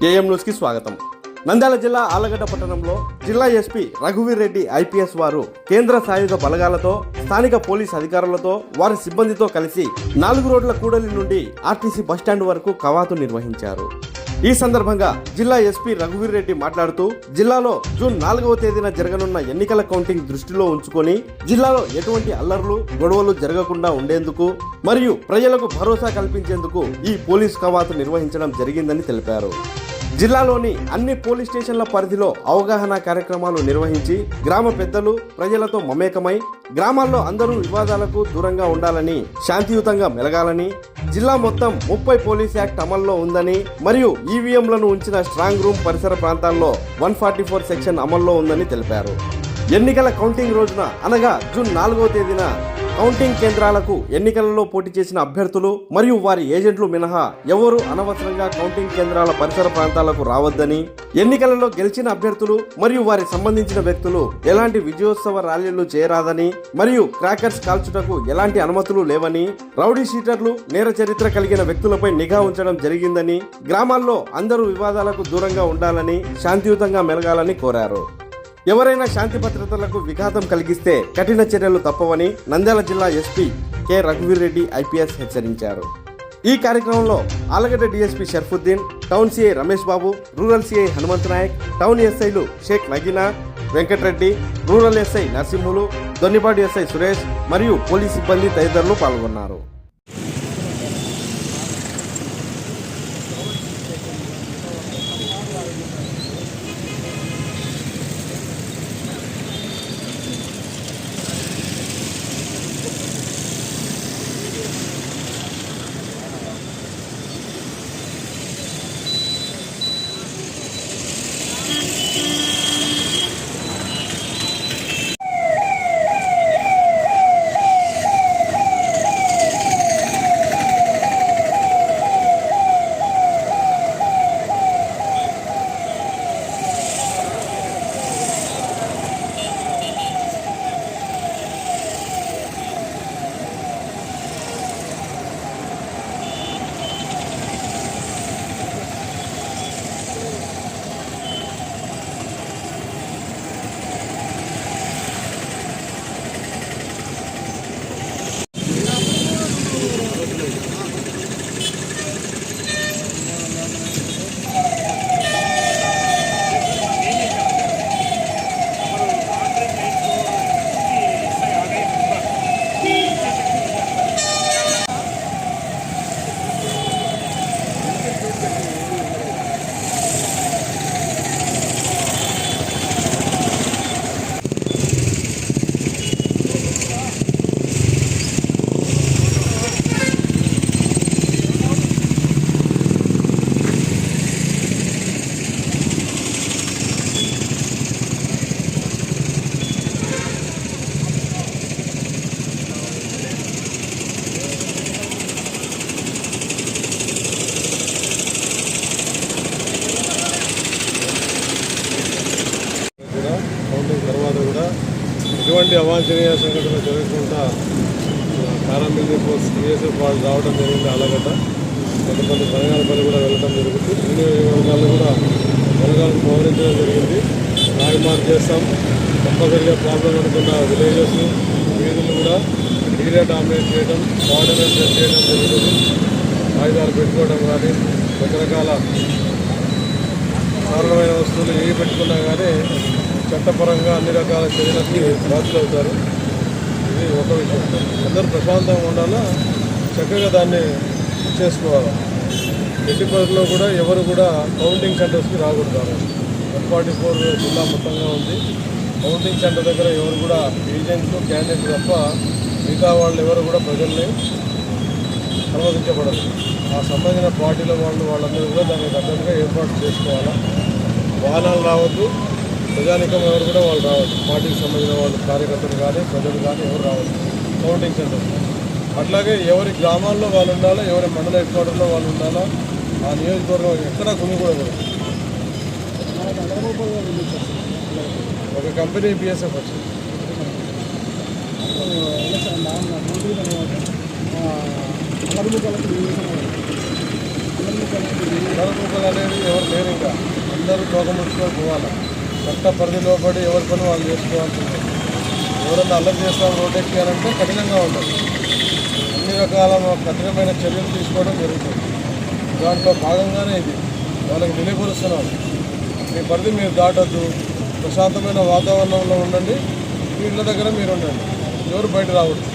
AM న్యూస్కి స్వాగతం. నంద్యాల జిల్లా ఆళ్లగడ్డ పట్టణంలో జిల్లా ఎస్పీ రఘువీర్ రెడ్డి ఐపీఎస్ వారు కేంద్ర సాయుధ బలగాలతో స్థానిక పోలీస్ అధికారులతో వారి సిబ్బందితో కలిసి 4 రోడ్ల కూడలి నుండి ఆర్టీసీ బస్టాండ్ వరకు కవాతు నిర్వహించారు. ఈ సందర్భంగా జిల్లా ఎస్పీ రఘువీర్ రెడ్డి మాట్లాడుతూ జిల్లాలో జూన్ 4వ తేదీన జరగనున్న ఎన్నికల కౌంటింగ్ దృష్టిలో ఉంచుకొని జిల్లాలో ఎటువంటి అల్లర్లు గొడవలు జరగకుండా ఉండేందుకు మరియు ప్రజలకు భరోసా కల్పించేందుకు ఈ పోలీస్ కవాతు నిర్వహించడం జరిగిందని తెలిపారు. జిల్లాలోని అన్ని పోలీస్ స్టేషన్ల పరిధిలో అవగాహన కార్యక్రమాలు నిర్వహించి గ్రామ పెద్దలు ప్రజలతో మమేకమై గ్రామాల్లో అందరూ వివాదాలకు దూరంగా ఉండాలని, శాంతియుతంగా మెలగాలని, జిల్లా మొత్తం 30 పోలీస్ యాక్ట్ అమల్లో ఉందని మరియు ఈవీఎంలను ఉంచిన స్ట్రాంగ్ రూమ్ పరిసర ప్రాంతాల్లో 144 సెక్షన్ అమల్లో ఉందని తెలిపారు. ఎన్నికల కౌంటింగ్ రోజున అనగా జూన్ 4వ తేదీన కౌంటింగ్ కేంద్రాలకు ఎన్నికలలో పోటీ చేసిన అభ్యర్థులు మరియు వారి ఏజెంట్లు మినహా ఎవరు అనవసరంగా కౌంటింగ్ కేంద్రాల పరిసర ప్రాంతాలకు రావద్దని, ఎన్నికలలో గెలిచిన అభ్యర్థులు మరియు వారి సంబంధించిన వ్యక్తులు ఎలాంటి విజయోత్సవ ర్యాలీలు చేయరాదని మరియు క్రాకర్స్ కాల్చుటకు ఎలాంటి అనుమతులు లేవని, రౌడీ షీటర్లు నేర చరిత్ర కలిగిన వ్యక్తులపై నిఘా ఉంచడం జరిగిందని, గ్రామాల్లో అందరూ వివాదాలకు దూరంగా ఉండాలని, శాంతియుతంగా మెలగాలని కోరారు. ఎవరైనా శాంతి భద్రతలకు విఘాతం కలిగిస్తే కఠిన చర్యలు తప్పవని నంద్యాల జిల్లా ఎస్పీ కె రఘువీర్ రెడ్డి ఐపీఎస్ హెచ్చరించారు. ఈ కార్యక్రమంలో Allagadda DSP Sharfuddin, town CI Ramesh Babu, rural CI Hanumanth Naik, town ఎస్ఐలు Sheikh Nagina, Venkatareddy, rural SI Narasimhulu, Donnipadu SI Suresh మరియు పోలీస్ సిబ్బంది తదితరులు పాల్గొన్నారు. ఎటువంటి అవాంఛనీయ సంఘటనలు జరగకుండా పారామిలిటరీ ఫోర్స్ BSF వాళ్ళు రావడం జరిగింది. ఆళ్లగడ్డ కొంతమంది బనగానపల్లి కూడా వెళ్ళడం జరుగుతుంది. అన్ని వర్గాలు కూడా బనగాలను మోహరించడం జరిగింది. రాయమార్ చేస్తాం. తప్పనిసరిగా ప్రాబ్లం అనుకున్న విలేజెస్ వీధులు కూడా ఏరియా డామినేట్ చేయడం, ఆర్డినెన్స్ సెట్ చేయడం జరుగుతుంది. ఆయుధాలు పెట్టుకోవడం కానీ రకరకాల కారణమైన వస్తువులు ఏవి పెట్టుకున్నా కానీ చట్టపరంగా అన్ని రకాల చర్యలకి బాధ్యులవుతారు. ఇది ఒక విషయం. అందరూ ప్రశాంతంగా ఉండాలా, చక్కగా దాన్ని చేసుకోవాలి. ఎట్టి పరిధిలో కూడా ఎవరు కూడా కౌంటింగ్ సెంటర్స్కి రాకూడదు. 144 జిల్లా మొత్తంగా ఉంది. కౌంటింగ్ సెంటర్ దగ్గర ఎవరు కూడా ఏజెంట్లు, క్యాండిడేట్ తప్ప మిగతా వాళ్ళు ఎవరు కూడా ప్రజల్ని అనుమతించబడదు. ఆ సంబంధించిన పార్టీల వాళ్ళందరూ కూడా దానికి తగ్గట్టుగా ఏర్పాటు చేసుకోవాలా. వాహనాలు రావద్దు, ప్రజానికం ఎవరు కూడా వాళ్ళు రావద్దు. పార్టీకి సంబంధించిన వాళ్ళు కార్యకర్తలు కానీ ప్రజలు కానీ ఎవరు రావద్దు కౌంటింగ్ సెంటర్. అట్లాగే ఎవరి గ్రామాల్లో వాళ్ళు ఉండాలా, ఎవరి మండల హెడ్ క్వార్టర్లో వాళ్ళు ఉండాలా. ఆ నియోజకవర్గం ఎక్కడా గుమికూడదు. ఒక కంపెనీ BSF వచ్చింది. నలుగురు అనేది ఎవరు లేరు, ఇంకా అందరూ తోకముడుచుకొని పోవాలి. చట్ట పరిధిలో పడి ఎవరి పని వాళ్ళు చేసుకోవాల్సిందే. ఎవరన్నా అల్లరి చేస్తాం రోడ్డు ఎక్కారంటే కఠినంగా ఉంటుంది. అన్ని రకాల కఠినమైన చర్యలు తీసుకోవడం జరుగుతుంది. దాంట్లో భాగంగానే ఇది వాళ్ళకి తెలియపరుస్తున్నాం. మీ పరిధి మీరు దాటొద్దు, ప్రశాంతమైన వాతావరణంలో ఉండండి, మీ ఇళ్ళ దగ్గర మీరు ఉండండి, ఎవరు బయట రావద్దు.